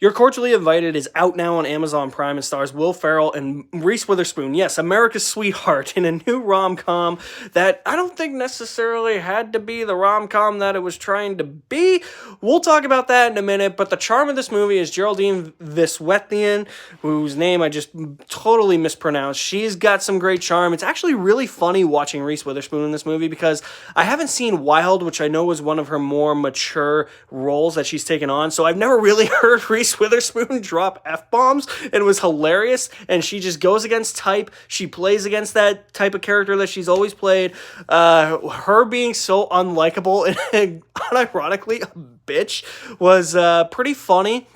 You're Cordially Invited is out now on Amazon Prime and stars Will Ferrell and Reese Witherspoon. Yes, America's sweetheart in a new rom-com that I don't think necessarily had to be the rom-com that it was trying to be. We'll talk about that in a minute, but the charm of this movie is Geraldine Viswethian, whose name I just totally mispronounced. She's got some great charm. It's actually really funny watching Reese Witherspoon in this movie because I haven't seen Wild, which I know was one of her more mature roles that she's taken on, so I've never really heard Reese Witherspoon drop F-bombs, and it was hilarious, and she just goes against type. She plays against that type of character that she's always played. Her being so unlikable and unironically a bitch was pretty funny.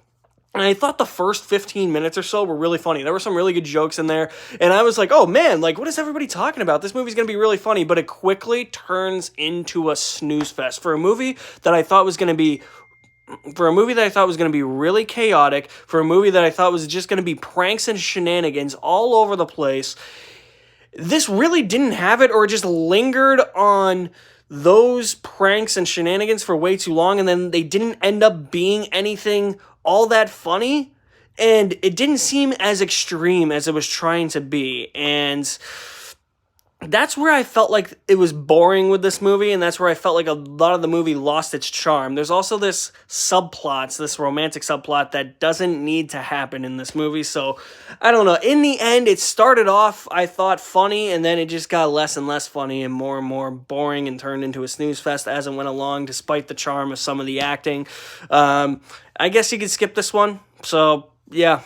And I thought the first 15 minutes or so were really funny. There were some really good jokes in there. And I was like, oh man, like what is everybody talking about? This movie's going to be really funny. But it quickly turns into a snooze fest. For a movie that I thought was going to be really chaotic, for a movie that I thought was just going to be pranks and shenanigans all over the place, this really didn't have it, or just lingered on those pranks and shenanigans for way too long, and then they didn't end up being anything all that funny, and it didn't seem as extreme as it was trying to be, and that's where I felt like it was boring with this movie, and that's where I felt like a lot of the movie lost its charm. There's also this romantic subplot that doesn't need to happen in this movie, so I don't know. In the end, it started off, I thought, funny, and then it just got less and less funny and more boring and turned into a snooze fest as it went along, despite the charm of some of the acting. I guess you could skip this one, so yeah.